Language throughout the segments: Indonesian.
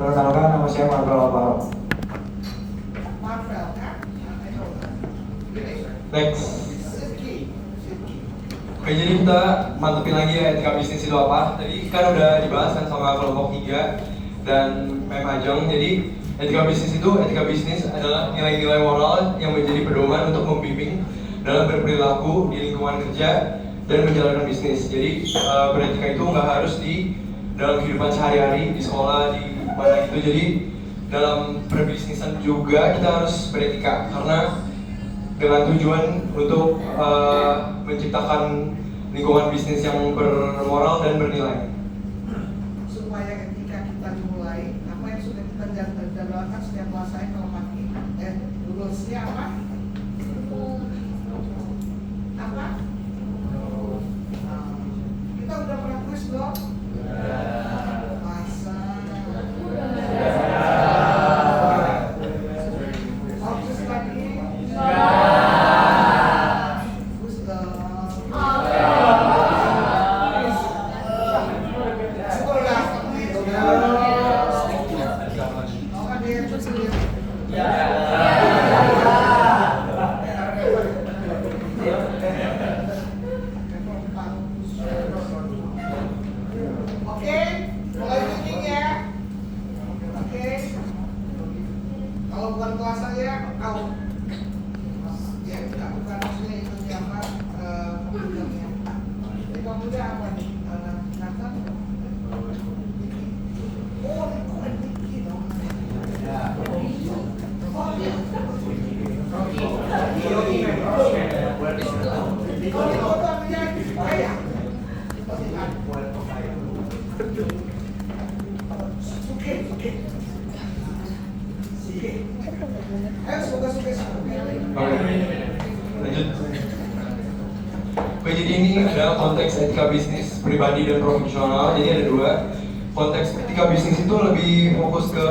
Perkenalkan, nama saya Marvel Alvaro. Marvel kan? Next. Sidki. Oke, jadi kita mantepin lagi ya etika bisnis itu apa. Tadi kan udah dibahas kan sama kelompok 3 dan Mem Ajeng. Jadi etika bisnis adalah nilai-nilai moral yang menjadi pedoman untuk membimbing dalam berperilaku di lingkungan kerja dan menjalankan bisnis. Jadi beretika itu nggak harus di dalam kehidupan sehari-hari, di sekolah, di mana gitu. Jadi dalam perbisnisan juga kita harus beretika karena dengan tujuan untuk menciptakan lingkungan bisnis yang bermoral dan bernilai. Supaya ketika kita dimulai, apa yang sudah kita jalankan setiap puasa kalau pagi, rulesnya apa? Apa? Kita udah pernah tulis belum? Masa? Oke lagi? Bagus dong. Oke, mulai meeting ya. Oke. Kalau bukan kelas saya, out. Ya, tidak bukan maksudnya itu siapa pemudanya. Jadi pemuda apa nih? Nathan? Oh, bukan Diki dong. Lanjut. Oke, jadi ini adalah konteks etika bisnis pribadi dan profesional. Jadi ada 2. Konteks etika bisnis itu lebih fokus ke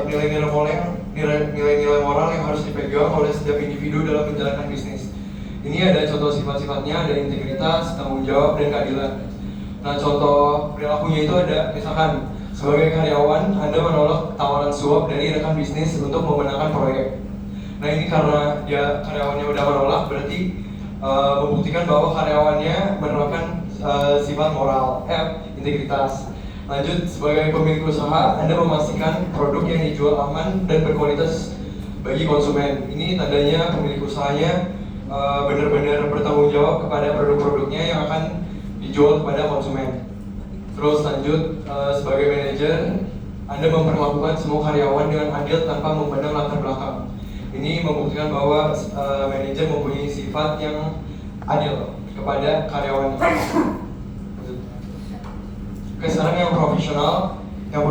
nilai-nilai moral yang harus dipegang oleh setiap individu dalam menjalankan bisnis. Ini ada contoh sifat-sifatnya, ada integritas, tanggung jawab, dan keadilan. Nah, contoh perilakunya itu ada, misalkan sebagai karyawan, Anda menolak tawaran suap dari rekan bisnis untuk memenangkan proyek. Nah, ini karena dia karyawannya udah menolak, berarti membuktikan bahwa karyawannya menerapkan sifat moral, integritas. Lanjut, sebagai pemilik usaha, Anda memastikan produk yang dijual aman dan berkualitas bagi konsumen. Ini tandanya pemilik usahanya benar-benar bertanggung jawab kepada produk-produknya yang akan dijual kepada konsumen. Terus lanjut, sebagai manajer, Anda memperlakukan semua karyawan dengan adil tanpa memandang latar belakang. Ini membuktikan bahwa manajer mempunyai sifat yang adil kepada karyawannya. Oke, sekarang yang profesional. Yang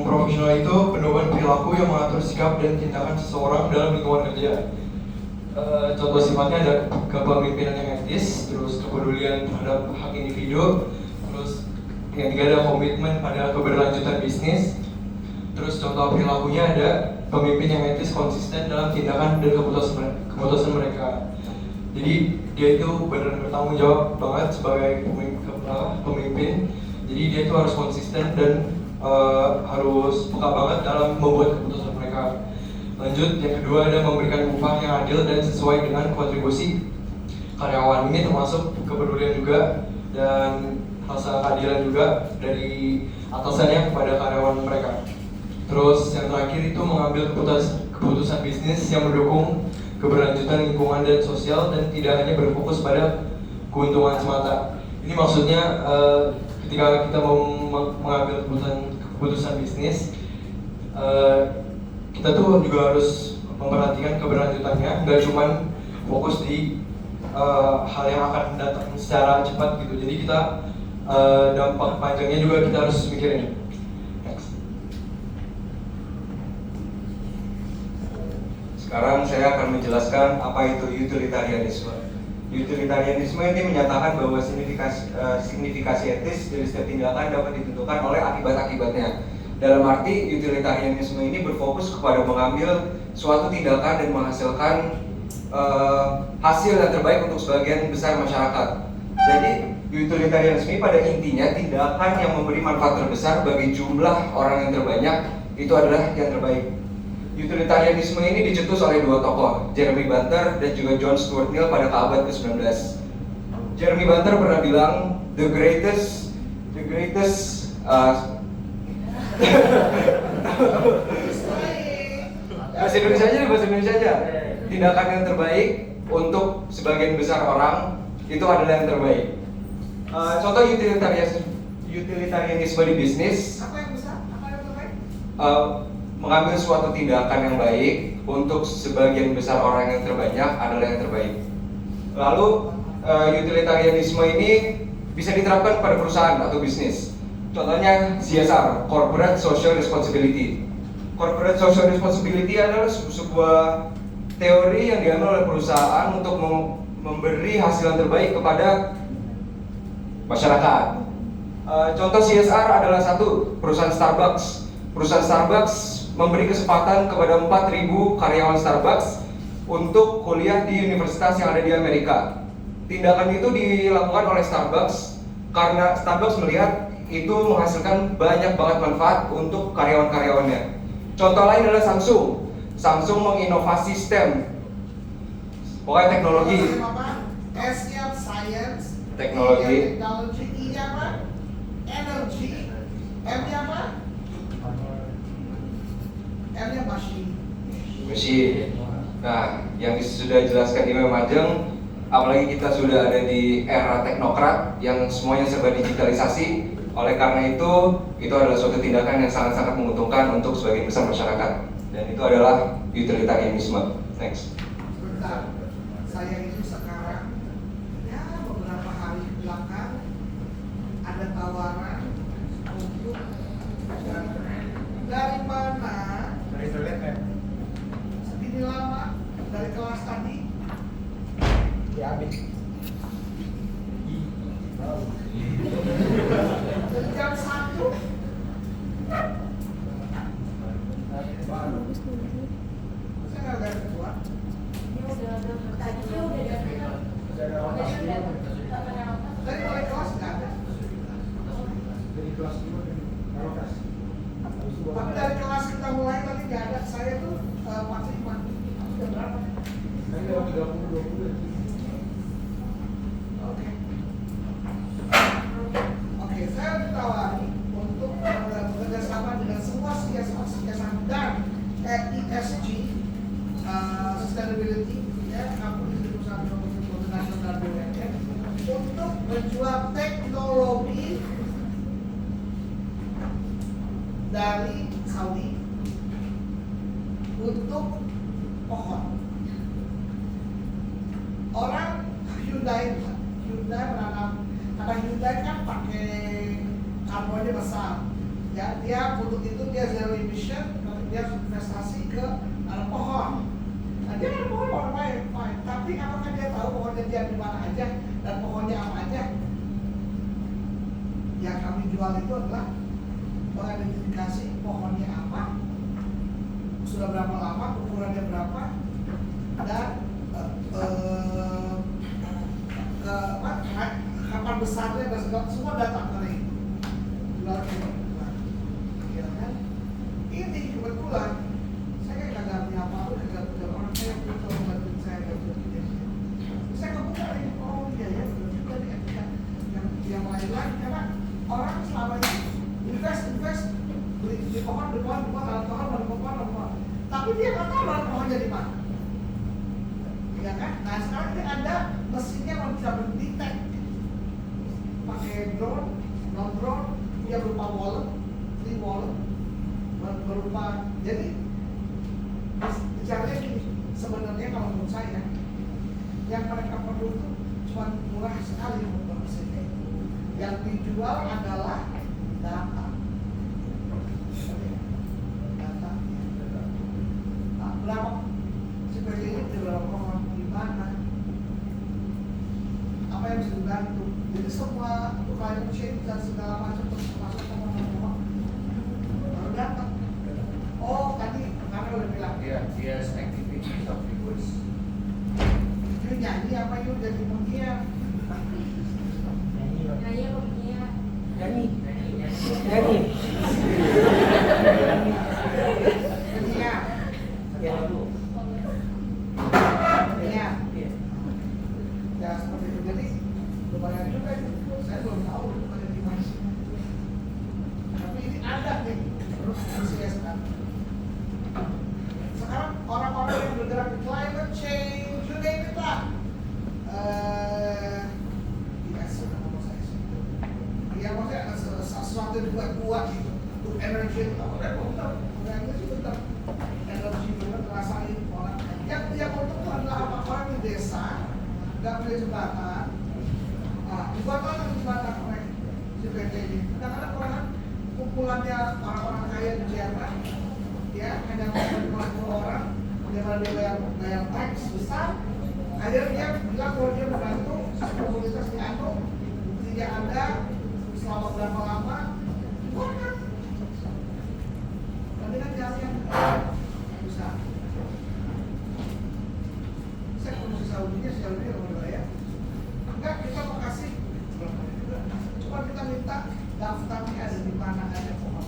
profesional itu pedoman perilaku yang mengatur sikap dan tindakan seseorang dalam lingkungan kerja. Contoh sifatnya ada kepemimpinan yang etis, terus kepedulian terhadap hak individu, terus yang 3 ada komitmen pada keberlanjutan bisnis. Terus contoh perilakunya ada pemimpin yang etis, konsisten dalam tindakan dan keputusan mereka. Jadi dia itu benar bertanggung jawab banget sebagai pemimpin. Jadi dia itu harus konsisten dan harus peka banget dalam membuat keputusan mereka. Lanjut, yang kedua ada memberikan upah yang adil dan sesuai dengan kontribusi karyawan. Ini termasuk kepedulian juga dan rasa keadilan juga dari atasannya kepada karyawan mereka. Terus yang terakhir itu mengambil keputusan bisnis yang mendukung keberlanjutan lingkungan dan sosial dan tidak hanya berfokus pada keuntungan semata. Ini maksudnya ketika kita mau mengambil keputusan bisnis, kita tuh juga harus memperhatikan keberlanjutannya, nggak cuma fokus di hal yang akan datang secara cepat gitu. Jadi kita dampak panjangnya juga kita harus mikirin. Sekarang saya akan menjelaskan apa itu utilitarianisme. Utilitarianisme ini menyatakan bahwa signifikasi etis dari setiap tindakan dapat ditentukan oleh akibat-akibatnya. Dalam arti, utilitarianisme ini berfokus kepada mengambil suatu tindakan dan menghasilkan hasil yang terbaik untuk sebagian besar masyarakat. Jadi Utilitarianisme pada intinya tindakan yang memberi manfaat terbesar bagi jumlah orang yang terbanyak itu adalah yang terbaik. Utilitarianisme ini dicetus oleh dua tokoh, Jeremy Butler dan juga John Stuart Mill pada abad ke-19. Jeremy Butler pernah bilang, the greatest bahasa Indonesia aja. Tindakan yang terbaik untuk sebagian besar orang itu adalah yang terbaik. Contoh utilitarianisme di bisnis, Apa yang besar? Apa yang terbaik? mengambil suatu tindakan yang baik untuk sebagian besar orang yang terbanyak adalah yang terbaik. Lalu utilitarianisme ini bisa diterapkan pada perusahaan atau bisnis. Contohnya CSR, Corporate Social Responsibility. Corporate Social Responsibility adalah sebuah teori yang diambil oleh perusahaan untuk memberi hasil yang terbaik kepada masyarakat. Contoh CSR adalah satu, perusahaan Starbucks. Perusahaan Starbucks memberi kesempatan kepada 4.000 karyawan Starbucks untuk kuliah di universitas yang ada di Amerika. Tindakan itu dilakukan oleh Starbucks karena Starbucks melihat itu menghasilkan banyak banget manfaat untuk karyawan-karyawannya. Contoh lain adalah Samsung. Samsung menginovasi STEM, pokoknya teknologi. S-nya science, Teknologi. technology, I-nya apa? Energy, M-nya apa? M-nya machine. Mesin. Nah, yang sudah dijelaskan Imam Ajeng, apalagi kita sudah ada di era teknokrat yang semuanya serba digitalisasi. Oleh karena itu adalah suatu tindakan yang sangat-sangat menguntungkan untuk sebagian besar masyarakat. Dan itu adalah utilitarianisme. Next. Sebentar, saya ini sekarang ya beberapa hari belakang ada tawaran untuk dari mana? Dari toilet kan? Segini lama dari kelas tadi. Ya habis. Dari jam 1. Saya nggak ada ketua. Dari mulai kelas nggak ada. Dari kelas 5 kalau kelas. Tapi dari kelas kita mulai tadi nggak ada. Saya tuh 45. Jam berapa? Saya jam 30-20. Oke. Oke, saya ditawari untuk bekerja sama dengan semua CSR dan ESG, sustainability, ya, kampus di perusahaan nasional BUMN untuk menjual teknologi dari Saudi untuk pohon. Orang Hyundai menanam, karena Hyundai kan pakai karbonnya besar, ya dia untuk itu dia zero emission, nanti dia investasi ke nanam pohon. Nah dia nanam pohon fine, tapi apakah dia tahu pohonnya dia di mana aja dan pohonnya apa aja? Yang kami jual itu adalah mengidentifikasi pohonnya apa, sudah berapa lama, ukurannya berapa, dan kapan besarnya dan segala semua data dari ya kan? Ini kebetulan saya nggak ngerti apa-apa, nggak punya orang saya butuh membantu saya bantu saya kebuka ini, oh iya ya betul juga nih yang lain-lain, karena orang selama ini invest beli pohon, nanam pohon, tapi dia nggak tahu nanam pohonnya di mana. Ya kan? Nah sekarang ini ada mesinnya yang bisa mendetek pakai drone, non drone, dia berupa wallet, free wallet, berupa jadi bicaranya gini, sebenarnya kalau menurut saya yang mereka perlu itu cuma murah sekali untuk mesinnya itu. Yang dijual adalah data. Nah, berapa seperti ini berapa orang di mana? Apa yang bisa dibantu? Jadi semua untuk climate change dan segala macam termasuk teman-teman baru datang. Oh tadi karena udah bilang Dia activity of the voice. you nyanyi apa you jadi penyiar? Nyanyi Jadi ya. Ya seperti itu. Jadi lumayan juga itu. Saya belum tahu ada di mana. Tapi ini ada nih. Terus antusiaskan. Sekarang orang-orang yang bergerak di climate change, you name it lah. Tidak sudah mau saya sebut. Ya maksudnya sesuatu yang buat gitu. Untuk energi itu benar. Energi benar. Energi benar rasain orang. Yang untuk itu adalah apa orang di desa nggak punya jembatan. Nah, dibuat orang jembatan oleh si PT ini. Kadang-kadang orang kumpulannya orang-orang kaya di Jerman, ya hanya 50 orang, dia bayar tax besar. Akhirnya dia bilang kalau dia membantu komunitas di Ando, tidak ada selama berapa lama, dibuatkan. Tapi kan jalannya bisa. Saya komisi Saudinya kalau dibayar. Enggak, kita mau kasih. Cuma kita minta daftarnya ada di mana aja kok.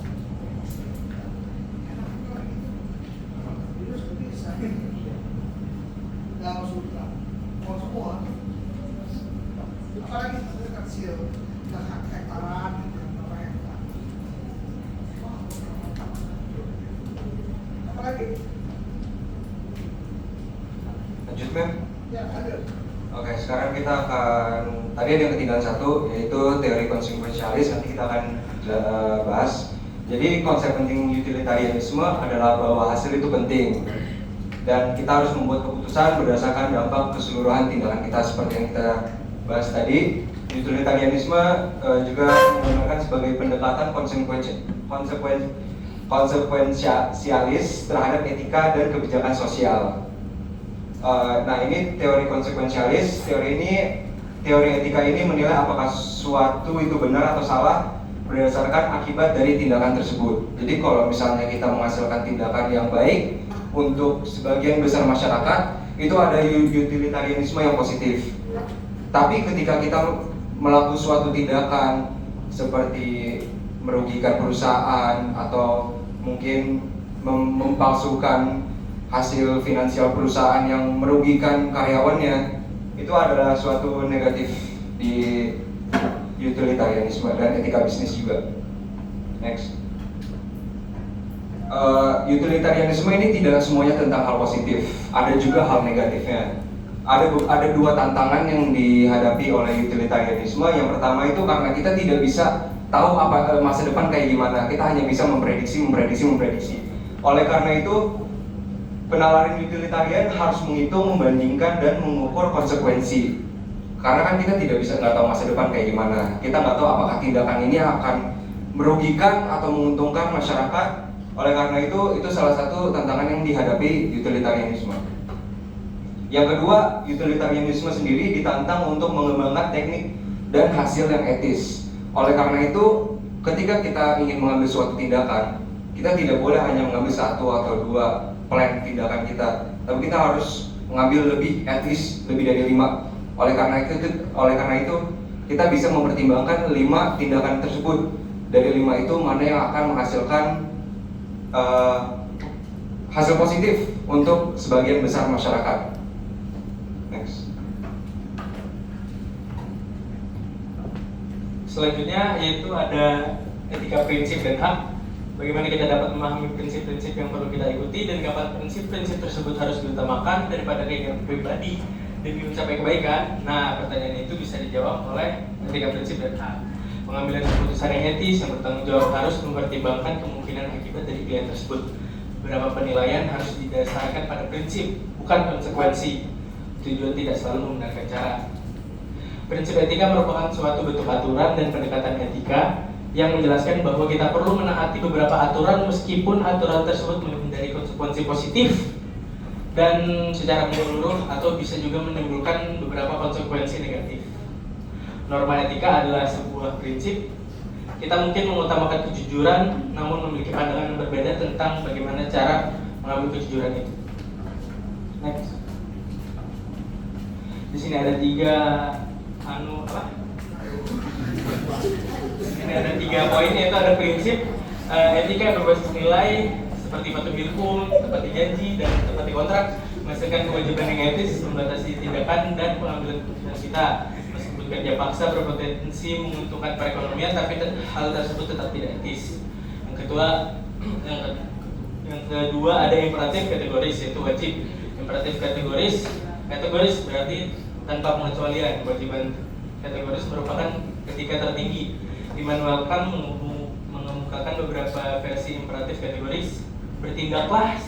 Enak juga gitu. Virus bisa. Dalam sutra. Mau semua. Apalagi kecil, hektaran, berapa hektar. Apalagi? Lanjut, Mem. Ya, ada. Oke, sekarang kita akan, tadi ada yang ketinggalan satu, yaitu teori konsekuensialis, nanti kita akan bahas. Jadi konsep penting utilitarianisme adalah bahwa hasil itu penting, dan kita harus membuat keputusan berdasarkan dampak keseluruhan tindakan kita seperti yang kita bahas tadi. Utilitarianisme juga menggunakan sebagai pendekatan konsekuensialis terhadap etika dan kebijakan sosial. Nah, ini teori konsekuensialis. Teori etika ini menilai apakah suatu itu benar atau salah berdasarkan akibat dari tindakan tersebut. Jadi kalau misalnya kita menghasilkan tindakan yang baik untuk sebagian besar masyarakat, itu ada utilitarianisme yang positif. Tapi ketika kita melakukan suatu tindakan seperti merugikan perusahaan atau mungkin mempalsukan hasil finansial perusahaan yang merugikan karyawannya, itu adalah suatu negatif di utilitarianisme dan etika bisnis juga. Next. Utilitarianisme ini tidak semuanya tentang hal positif, ada juga hal negatifnya. Ada dua tantangan yang dihadapi oleh utilitarianisme. Yang pertama itu karena kita tidak bisa tahu apa masa depan kayak gimana, kita hanya bisa memprediksi. Oleh karena itu, penalaran utilitarian harus menghitung, membandingkan, dan mengukur konsekuensi. Karena kan kita tidak bisa nggak tahu masa depan kayak gimana. Kita nggak tahu apakah tindakan ini akan merugikan atau menguntungkan masyarakat. Oleh karena itu salah satu tantangan yang dihadapi utilitarianisme. Yang kedua, utilitarianisme sendiri ditantang untuk mengembangkan teknik dan hasil yang etis. Oleh karena itu, ketika kita ingin mengambil suatu tindakan, kita tidak boleh hanya mengambil satu atau dua plan tindakan kita, tapi kita harus mengambil lebih etis, lebih dari 5. Oleh karena itu kita bisa mempertimbangkan 5 tindakan tersebut. Dari 5 itu mana yang akan menghasilkan hasil positif untuk sebagian besar masyarakat. Next. Selanjutnya yaitu ada etika prinsip dan hak. Bagaimana kita dapat memahami prinsip-prinsip yang perlu kita ikuti dan kapan prinsip-prinsip tersebut harus diutamakan daripada keinginan pribadi demi mencapai kebaikan. Nah, pertanyaan itu bisa dijawab oleh etika prinsip dan hak. Pengambilan keputusan yang etis yang bertanggung jawab harus mempertimbangkan kemungkinan akibat dari pilihan tersebut. Beberapa penilaian harus didasarkan pada prinsip, bukan konsekuensi. Tujuan tidak selalu menggunakan cara. Prinsip etika merupakan suatu bentuk aturan dan pendekatan etika yang menjelaskan bahwa kita perlu menaati beberapa aturan meskipun aturan tersebut menghindari konsekuensi positif dan secara menyeluruh atau bisa juga menimbulkan beberapa konsekuensi negatif. Norma etika adalah sebuah prinsip. Kita mungkin mengutamakan kejujuran, namun memiliki pandangan yang berbeda tentang bagaimana cara mengambil kejujuran itu. Next. Di sini ada 3 Ini ada 3 poin, yaitu ada prinsip etika yang berbasis nilai seperti patuh hukum, tepati janji, dan tepati kontrak, menghasilkan kewajiban yang etis, membatasi tindakan dan pengambilan keputusan kita. Meskipun kerja paksa berpotensi menguntungkan perekonomian, tapi hal tersebut tetap tidak etis. Yang kedua ada imperatif kategoris, yaitu wajib. Imperatif kategoris berarti tanpa pengecualian. Kewajiban kategoris merupakan etika tertinggi. Immanuel Kant mengemukakan beberapa versi imperatif kategoris. Bertindaklah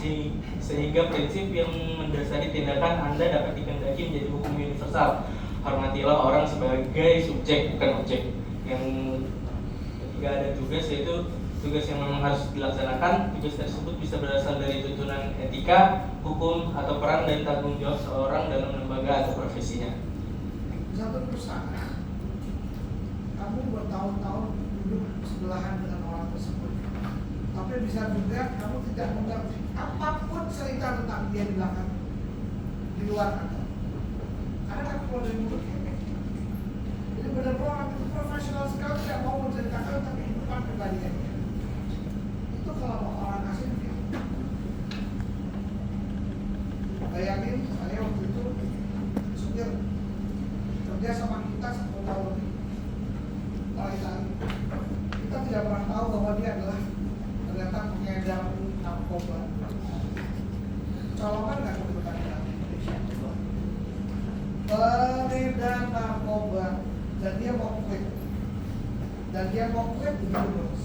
sehingga prinsip yang mendasari tindakan Anda dapat dikehendaki menjadi hukum universal. Hormatilah orang sebagai subjek, bukan objek. Yang ketiga ada tugas, yaitu tugas yang memang harus dilaksanakan. Tugas tersebut bisa berasal dari tuntunan etika, hukum, atau peran dan tanggung jawab seorang dalam lembaga atau profesinya. Satu perusahaan, kamu bertahun-tahun duduk sebelahan dengan orang tersebut, tapi bisa juga kamu tidak mengerti apapun cerita tentang dia di belakang, di luar Anda. Karena kamu keluar dari mulutnya. Jadi benar-benar orang itu profesional sekali, tidak mau menceritakan tentang kehidupan pribadinya. Itu kalau mau orang asing. Bayangin, saya waktu itu supir kerja sama kita 10 tahun lebih. Kali-kali kita tidak pernah tahu bahwa dia adalah ternyata pengedar narkoba. Colongan nggak kedudukan di Indonesia? Pengedar narkoba, dan dia mau quit begitu terus.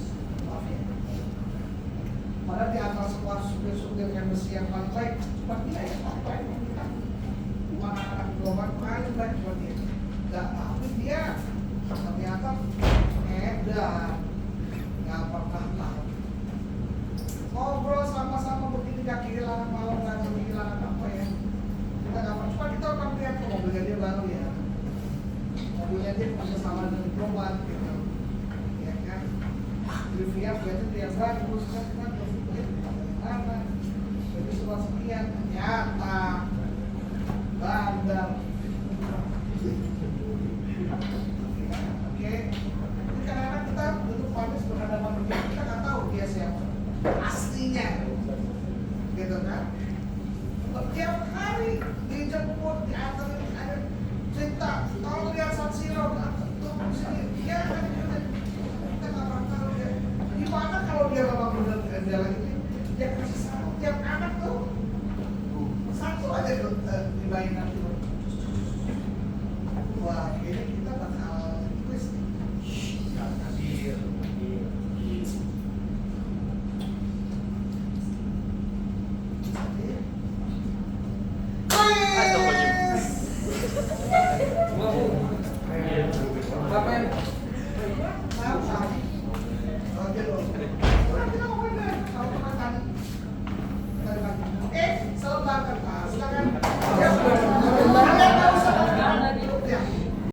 Padahal di antara sekolah supir-supir yang besi yang paling baik cuma dia yang paling baik. Anak-anak global paling baik cuma dia. Nggak, tapi dia ternyata pengedar, nggak pernah tahu. Ngobrol sama-sama begini nggak kehilangan malam, nggak kehilangan apa ya. Kita nggak pernah, cuma kita akan lihat mobilnya dia baru ya. Mobilnya dia masih sama dengan global gitu. Ya kan? Trivia biasanya dia bagus kan mana? Jadi semua sekian ternyata bandar. Oke, ini kadang-kadang kita duduk manis berhadapan dengan kita nggak tahu dia siapa aslinya, gitu kan? Tiap hari dijemput, diantarin, ada cerita. Kalau lihat San Siro, tuh di sini dia kan kita nggak pernah tahu dia. Gimana kalau dia memang benar dia lagi dia kasih satu tiap anak tuh satu aja tuh dibayin nanti. Wah, kayaknya kita bakal twist. Sama